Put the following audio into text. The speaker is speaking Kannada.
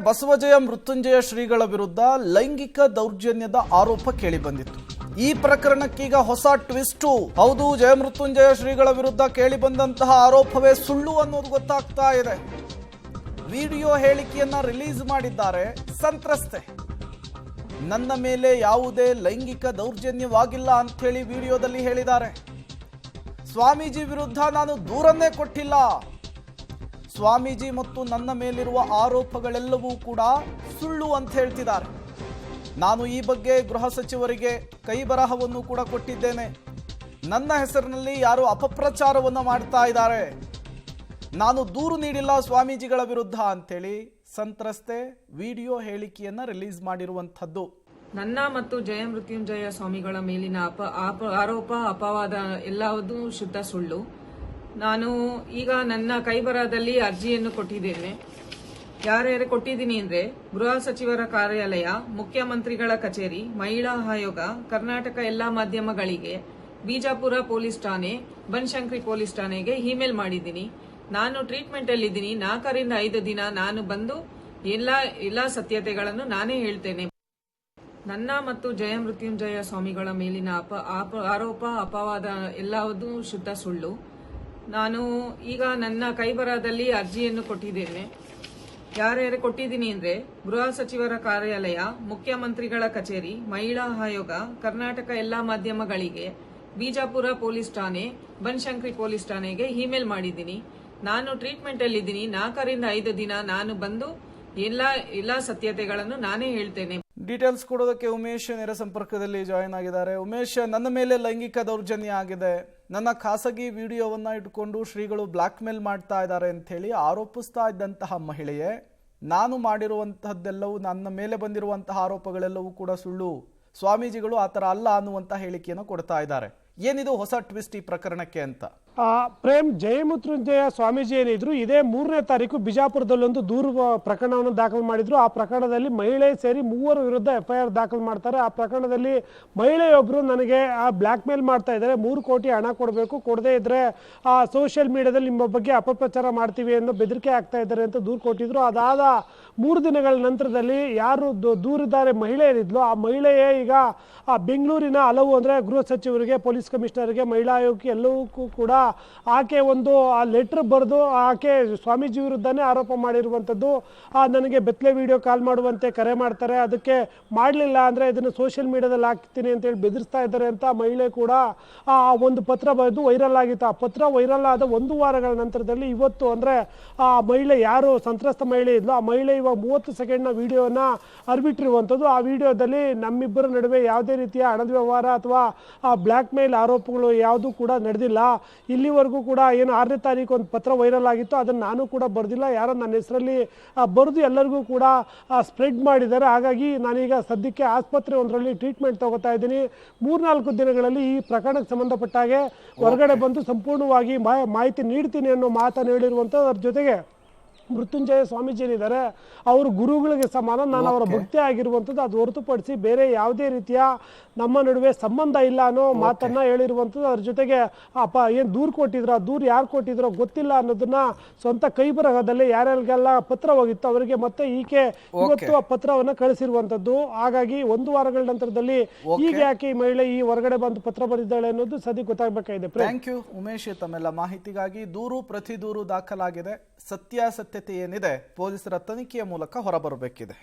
ಬಸವಜಯ ಮೃತ್ಯುಂಜಯ ಶ್ರೀಗಳ ವಿರುದ್ಧ ಲೈಂಗಿಕ ದೌರ್ಜನ್ಯದ ಆರೋಪ ಕೇಳಿಬಂದಿತ್ತು. ಈ ಪ್ರಕರಣಕ್ಕೀಗ ಹೊಸ ಟ್ವಿಸ್ಟ್. ಹೌದು, ಜಯಮೃತ್ಯುಂಜಯ ಶ್ರೀಗಳ ವಿರುದ್ಧ ಕೇಳಿಬಂದಂತಹ ಆರೋಪವೇ ಸುಳ್ಳು ಅನ್ನೋದು ಗೊತ್ತಾಗ್ತಾ ಇದೆ. ವಿಡಿಯೋ ಹೇಳಿಕೆಯನ್ನ ರಿಲೀಸ್ ಮಾಡಿದ್ದಾರೆ ಸಂತ್ರಸ್ತೆ. ನನ್ನ ಮೇಲೆ ಯಾವುದೇ ಲೈಂಗಿಕ ದೌರ್ಜನ್ಯವಾಗಿಲ್ಲ ಅಂತ ಹೇಳಿ ವಿಡಿಯೋದಲ್ಲಿ ಹೇಳಿದ್ದಾರೆ. ಸ್ವಾಮೀಜಿ ವಿರುದ್ಧ ನಾನು ದೂರನ್ನೇ ಕೊಟ್ಟಿಲ್ಲ. ಸ್ವಾಮೀಜಿ ಮತ್ತು ನನ್ನ ಮೇಲಿರುವ ಆರೋಪಗಳೆಲ್ಲವೂ ಕೂಡ ಸುಳ್ಳು ಅಂತ ಹೇಳ್ತಿದ್ದಾರೆ. ನಾನು ಈ ಬಗ್ಗೆ ಗೃಹ ಸಚಿವರಿಗೆ ಕೈಬರಹವನ್ನು ಕೂಡ ಕೊಟ್ಟಿದ್ದೇನೆ. ನನ್ನ ಹೆಸರಿನಲ್ಲಿ ಯಾರು ಅಪಪ್ರಚಾರವನ್ನು ಮಾಡ್ತಾ ಇದ್ದಾರೆ. ನಾನು ದೂರು ನೀಡಿಲ್ಲ ಸ್ವಾಮೀಜಿಗಳ ವಿರುದ್ಧ ಅಂತೇಳಿ ಸಂತ್ರಸ್ತೆ ವಿಡಿಯೋ ಹೇಳಿಕೆಯನ್ನ ರಿಲೀಸ್ ಮಾಡಿರುವಂಥದ್ದು. ನನ್ನ ಮತ್ತು ಜಯಮೃತ್ಯುಂಜಯ ಸ್ವಾಮಿಗಳ ಮೇಲಿನ ಆರೋಪ ಅಪವಾದ ಎಲ್ಲವೂ ಶುದ್ಧ ಸುಳ್ಳು. ನಾನು ಈಗ ನನ್ನ ಕೈಬರಹದಲ್ಲಿ ಅರ್ಜಿಯನ್ನು ಕೊಟ್ಟಿದ್ದೇನೆ. ಯಾರ್ಯಾರು ಕೊಟ್ಟಿದ್ದೀನಿ ಅಂದ್ರೆ ಗೃಹ ಸಚಿವರ ಕಾರ್ಯಾಲಯ, ಮುಖ್ಯಮಂತ್ರಿಗಳ ಕಚೇರಿ, ಮಹಿಳಾ ಆಯೋಗ, ಕರ್ನಾಟಕ ಎಲ್ಲಾ ಮಾಧ್ಯಮಗಳಿಗೆ, ಬಿಜಾಪುರ ಪೊಲೀಸ್ ಠಾಣೆ, ಬನಶಂಕರಿ ಪೊಲೀಸ್ ಠಾಣೆಗೆ ಇಮೇಲ್ ಮಾಡಿದ್ದೀನಿ. ನಾನು ಟ್ರೀಟ್ಮೆಂಟ್ ಅಲ್ಲಿದ್ದೀನಿ. 4 ರಿಂದ 5 ದಿನ ನಾನು ಬಂದು ಎಲ್ಲಾ ಸತ್ಯತೆಗಳನ್ನು ನಾನೇ ಹೇಳ್ತೇನೆ. ನನ್ನ ಮತ್ತು ಜಯಮೃತ್ಯುಂಜಯ ಸ್ವಾಮಿಗಳ ಮೇಲಿನ ಆರೋಪ ಅಪವಾದ ಎಲ್ಲವೂ ಶುದ್ಧ ಸುಳ್ಳು. ನಾನು ಈಗ ನನ್ನ ಕೈಬರಹದಲ್ಲಿ ಅರ್ಜಿಯನ್ನು ಕೊಟ್ಟಿದ್ದೇನೆ. ಯಾರ್ಯಾರು ಕೊಟ್ಟಿದ್ದೀನಿ ಅಂದ್ರೆ ಗೃಹ ಸಚಿವರ ಕಾರ್ಯಾಲಯ, ಮುಖ್ಯಮಂತ್ರಿಗಳ ಕಚೇರಿ, ಮಹಿಳಾ ಆಯೋಗ, ಕರ್ನಾಟಕ ಎಲ್ಲಾ ಮಾಧ್ಯಮಗಳಿಗೆ, ಬಿಜಾಪುರ ಪೊಲೀಸ್ ಠಾಣೆ, ಬನಶಂಕರಿ ಪೊಲೀಸ್ ಠಾಣೆಗೆ ಇಮೇಲ್ ಮಾಡಿದ್ದೀನಿ. ನಾನು ಟ್ರೀಟ್ಮೆಂಟ್ ಅಲ್ಲಿದ್ದೀನಿ. 4 ರಿಂದ 5 ದಿನ ನಾನು ಬಂದು ಎಲ್ಲಾ ಸತ್ಯತೆಗಳನ್ನು ನಾನೇ ಹೇಳ್ತೇನೆ. ಡೀಟೇಲ್ಸ್ ಕೊಡೋದಕ್ಕೆ ಉಮೇಶ್ ನೇರ ಸಂಪರ್ಕದಲ್ಲಿ ಜಾಯಿನ್ ಆಗಿದ್ದಾರೆ. ಉಮೇಶ್, ನನ್ನ ಮೇಲೆ ಲೈಂಗಿಕ ದೌರ್ಜನ್ಯ ಆಗಿದೆ, ನನ್ನ ಖಾಸಗಿ ವಿಡಿಯೋವನ್ನ ಇಟ್ಕೊಂಡು ಶ್ರೀಗಳು ಬ್ಲಾಕ್ ಮೇಲ್ ಮಾಡ್ತಾ ಇದ್ದಾರೆ ಅಂತ ಹೇಳಿ ಆರೋಪಿಸ್ತಾ ಇದ್ದಂತಹ ಮಹಿಳೆಯೇ, ನಾನು ಮಾಡಿರುವಂತಹದ್ದೆಲ್ಲವೂ, ನನ್ನ ಮೇಲೆ ಬಂದಿರುವಂತಹ ಆರೋಪಗಳೆಲ್ಲವೂ ಕೂಡ ಸುಳ್ಳು, ಸ್ವಾಮೀಜಿಗಳು ಆತರ ಅಲ್ಲ ಅನ್ನುವಂತ ಹೇಳಿಕೆಯನ್ನು ಕೊಡ್ತಾ ಇದ್ದಾರೆ. ಏನಿದು ಹೊಸ ಟ್ವಿಸ್ಟ್ ಈ ಪ್ರಕರಣಕ್ಕೆ ಅಂತ? ಪ್ರೇಮ್, ಜಯಮೃತ್ಯುಂಜಯ ಸ್ವಾಮೀಜಿ ಏನಿದ್ರು ಇದೇ 3ನೇ ತಾರೀಕು ಬಿಜಾಪುರದಲ್ಲಿ ಒಂದು ದೂರು ಪ್ರಕರಣವನ್ನು ದಾಖಲು ಮಾಡಿದ್ರು. ಆ ಪ್ರಕರಣದಲ್ಲಿ ಮಹಿಳೆ ಸೇರಿ 3 ವಿರುದ್ಧ FIR ದಾಖಲು ಮಾಡ್ತಾರೆ. ಆ ಪ್ರಕರಣದಲ್ಲಿ ಮಹಿಳೆಯೊಬ್ಬರು ನನಗೆ ಬ್ಲ್ಯಾಕ್ ಮೇಲ್ ಮಾಡ್ತಾ ಇದ್ದಾರೆ, 3 ಕೋಟಿ ಹಣ ಕೊಡಬೇಕು, ಕೊಡದೇ ಇದ್ರೆ ಸೋಷಿಯಲ್ ಮೀಡಿಯಾದಲ್ಲಿ ನಿಮ್ಮ ಬಗ್ಗೆ ಅಪಪ್ರಚಾರ ಮಾಡ್ತೀವಿ ಅನ್ನೋ ಬೆದರಿಕೆ ಆಗ್ತಾ ಇದ್ದಾರೆ ಅಂತ ದೂರು ಕೊಟ್ಟಿದ್ರು. ಅದಾದ 3 ದಿನಗಳ ನಂತರದಲ್ಲಿ ಯಾರು ದೂರಿದ್ದಾರೆ ಮಹಿಳೆ ಏನಿದ್ಲು, ಆ ಮಹಿಳೆಯೇ ಈಗ ಬೆಂಗಳೂರಿನ ಹಲವು ಅಂದರೆ ಗೃಹ ಸಚಿವರಿಗೆ, ಪೊಲೀಸ್ ಕಮಿಷನರ್ಗೆ, ಮಹಿಳಾ ಆಯೋಗಕ್ಕೆ ಎಲ್ಲವಕ್ಕೂ ಕೂಡ ಆಕೆ ಒಂದು ಲೆಟರ್ ಬರೆದು ಆಕೆ ಸ್ವಾಮೀಜಿ ವಿರುದ್ಧನೇ ಆರೋಪ ಮಾಡಿರುವಂಥದ್ದು. ನನಗೆ ಬೆತ್ತಲೆ ವಿಡಿಯೋ ಕಾಲ್ ಮಾಡುವಂತೆ ಕರೆ ಮಾಡ್ತಾರೆ, ಅದಕ್ಕೆ ಮಾಡಲಿಲ್ಲ ಅಂದರೆ ಇದನ್ನು ಸೋಷಿಯಲ್ ಮೀಡಿಯಾದಲ್ಲಿ ಹಾಕ್ತೀನಿ ಅಂತೇಳಿ ಬೆದರಿಸ್ತಾ ಇದ್ದಾರೆ ಅಂತ ಮಹಿಳೆ ಕೂಡ ಒಂದು ಪತ್ರ ಬರೆದು ವೈರಲ್ ಆಗಿತ್ತು. ಆ ಪತ್ರ ವೈರಲ್ ಆದ 1 ವಾರಗಳ ನಂತರದಲ್ಲಿ ಇವತ್ತು ಅಂದರೆ ಆ ಮಹಿಳೆ ಯಾರು ಸಂತ್ರಸ್ತ ಮಹಿಳೆ ಇದ್ಲು, ಆ ಮಹಿಳೆ ಇವಾಗ 30 ಸೆಕೆಂಡ್ನ ವಿಡಿಯೋನ ಹರಿಬಿಟ್ಟಿರುವಂಥದ್ದು. ಆ ವಿಡಿಯೋದಲ್ಲಿ ನಮ್ಮಿಬ್ಬರ ನಡುವೆ ಯಾವುದೇ ರೀತಿಯ ಹಣದ ವ್ಯವಹಾರ ಅಥವಾ ಬ್ಲ್ಯಾಕ್ ಮೇಲ್ ಆರೋಪಗಳು ಯಾವುದೂ ಕೂಡ ನಡೆದಿಲ್ಲ. ಇಲ್ಲಿವರೆಗೂ ಕೂಡ ಏನು 6ನೇ ತಾರೀಕು ಒಂದು ಪತ್ರ ವೈರಲ್ ಆಗಿತ್ತು, ಅದನ್ನು ನಾನು ಕೂಡ ಬರೆದಿಲ್ಲ, ಯಾರೋ ನನ್ನ ಹೆಸರಲ್ಲಿ ಬರೆದು ಎಲ್ಲರಿಗೂ ಕೂಡ ಸ್ಪ್ರೆಡ್ ಮಾಡಿದ್ದಾರೆ. ಹಾಗಾಗಿ ನಾನೀಗ ಸದ್ಯಕ್ಕೆ ಆಸ್ಪತ್ರೆ ಒಂದರಲ್ಲಿ ಟ್ರೀಟ್ಮೆಂಟ್ ತಗೋತಾ ಇದ್ದೀನಿ. 3-4 ದಿನಗಳಲ್ಲಿ ಈ ಪ್ರಕರಣಕ್ಕೆ ಸಂಬಂಧಪಟ್ಟ ಹಾಗೆ ಹೊರಗಡೆ ಬಂದು ಸಂಪೂರ್ಣವಾಗಿ ಮಾಹಿತಿ ನೀಡ್ತೀನಿ ಅನ್ನೋ ಮಾತನ್ನು ಹೇಳಿರುವಂಥದ್ದು. ಅದ್ರ ಜೊತೆಗೆ ಮೃತ್ಯುಂಜಯ ಸ್ವಾಮೀಜಿ ಏನಿದ್ದಾರೆ ಅವರು ಗುರುಗಳಿಗೆ ಸಮಾನ, ನಾನು ಅವರ ಭಕ್ತಿ ಆಗಿರುವಂಥದ್ದು. ಅದು ಹೊರತುಪಡಿಸಿ ಬೇರೆ ಯಾವುದೇ ರೀತಿಯ ನಮ್ಮ ನಡುವೆ ಸಂಬಂಧ ಇಲ್ಲ ಅನ್ನೋ ಮಾತನ್ನ ಹೇಳಿರುವಂಥದ್ದು. ಅದ್ರ ಜೊತೆಗೆ ಏನು ದೂರು ಕೊಟ್ಟಿದ್ರು, ಆ ದೂರು ಯಾರು ಕೊಟ್ಟಿದ್ರೋ ಗೊತ್ತಿಲ್ಲ ಅನ್ನೋದನ್ನ ಸ್ವಂತ ಕೈಬರಹದಲ್ಲಿ ಯಾರ್ಯಾರಿಗೆಲ್ಲ ಪತ್ರ ಹೋಗಿತ್ತು ಅವರಿಗೆ ಮತ್ತೆ ಈಕೆ ಇವತ್ತು ಆ ಪತ್ರವನ್ನ ಕಳಿಸಿರುವಂಥದ್ದು. ಹಾಗಾಗಿ 1 ವಾರಗಳ ನಂತರದಲ್ಲಿ ಈಗ ಯಾಕೆ ಈ ಮಹಿಳೆ ಈ ಹೊರಗಡೆ ಬಂದು ಪತ್ರ ಬರೆದಿದ್ದಾಳೆ ಅನ್ನೋದು ಸದ್ಯ ಗೊತ್ತಾಗಬೇಕಾಗಿದೆ. ಥ್ಯಾಂಕ್ ಯು ಉಮೇಶ್, ತಮ್ಮೆಲ್ಲ ಮಾಹಿತಿಗಾಗಿ. ದೂರು ಪ್ರತಿ ದೂರು ದಾಖಲಾಗಿದೆ. ಸತ್ಯಾಸತ್ಯತೆ ಏನಿದೆ ಪೊಲೀಸರ ತನಿಖೆಯ ಮೂಲಕ ಹೊರಬರಬೇಕಿದೆ.